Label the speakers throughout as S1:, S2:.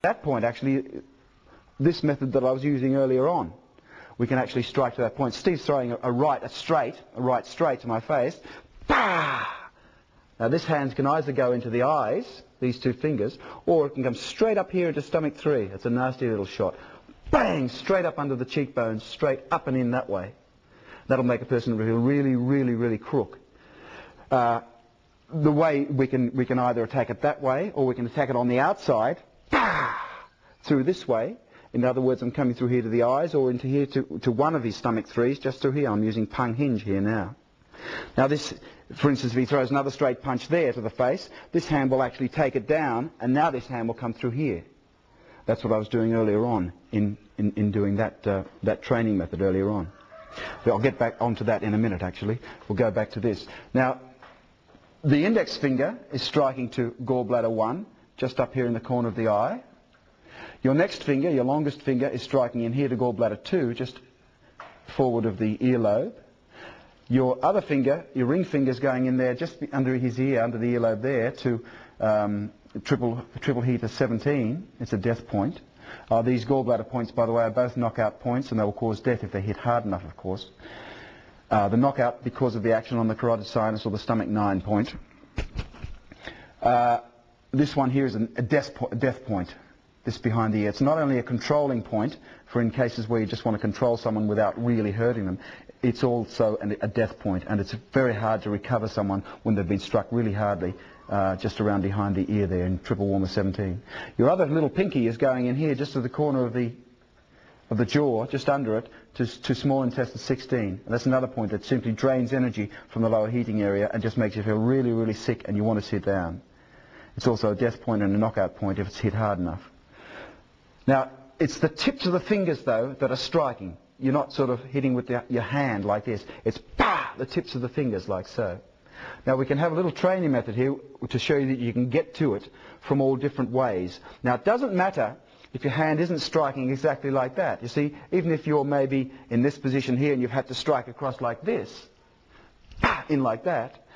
S1: that point, actually, this method that I was using earlier on, we can actually strike to that point. Steve's throwing a right straight to my face. Bah! Now this hand can either go into the eyes, these two fingers, or it can come straight up here into stomach 3. It's a nasty little shot. Bang! Straight up under the cheekbones, straight up and in that way. That'll make a person feel really, really, really crook. The way we can either attack it that way, or we can attack it on the outside, bah! Through this way. In other words, I'm coming through here to the eyes, or into here to one of his stomach 3s, just through here. I'm using pung hinge here now. Now this, for instance, if he throws another straight punch there to the face, this hand will actually take it down, and now this hand will come through here. That's what I was doing earlier on in doing that training method earlier on. But I'll get back onto that in a minute, actually. We'll go back to this. Now, the index finger is striking to gallbladder 1, just up here in the corner of the eye. Your next finger, your longest finger, is striking in here to gallbladder 2, just forward of the earlobe. Your other finger, your ring finger, is going in there just under his ear, under the earlobe there, to triple heater 17. It's a death point. These gallbladder points, by the way, are both knockout points, and they will cause death if they hit hard enough, of course. The knockout because of the action on the carotid sinus, or the stomach 9 point. This one here is a death point. This behind the ear. It's not only a controlling point for in cases where you just want to control someone without really hurting them, it's also a death point, and it's very hard to recover someone when they've been struck really hardly just around behind the ear there in triple warmer 17. Your other little pinky is going in here just to the corner of the jaw, just under it, to small intestine 16. And that's another point that simply drains energy from the lower heating area and just makes you feel really, really sick and you want to sit down. It's also a death point and a knockout point if it's hit hard enough. Now, it's the tips of the fingers, though, that are striking. You're not sort of hitting with your hand like this. It's bah! The tips of the fingers like so. Now, we can have a little training method here to show you that you can get to it from all different ways. Now, it doesn't matter if your hand isn't striking exactly like that. You see, even if you're maybe in this position here and you've had to strike across like this, bah! In like that,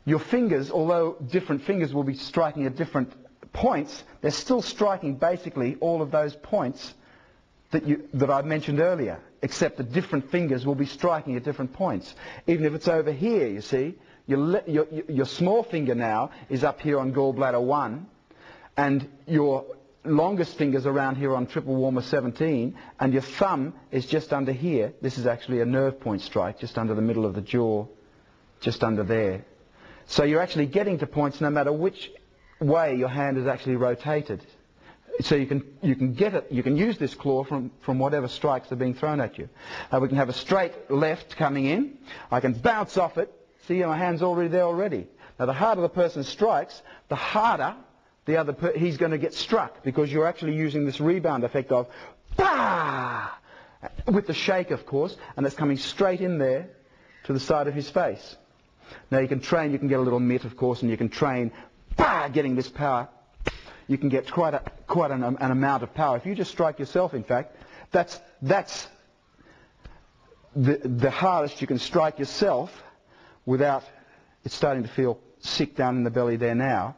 S1: your fingers, although different fingers will be striking at different points, they're still striking basically all of those points that I mentioned earlier, except that different fingers will be striking at different points. Even if it's over here, you see, your small finger now is up here on gallbladder 1, and your longest finger's around here on triple warmer 17, and your thumb is just under here. This is actually a nerve point strike, just under the middle of the jaw, just under there. So you're actually getting to points no matter which way your hand is actually rotated. So you can get it, you can use this claw from whatever strikes are being thrown at you. We can have a straight left coming in. I can bounce off it. See, my hand's already there already. Now the harder the person strikes, the harder he's going to get struck, because you're actually using this rebound effect of bah! With the shake, of course, and it's coming straight in there to the side of his face. Now you can train, you can get a little mitt, of course, and you can train bah! Getting this power. You can get quite an amount of power. If you just strike yourself, in fact, that's the hardest you can strike yourself without it starting to feel sick down in the belly there now.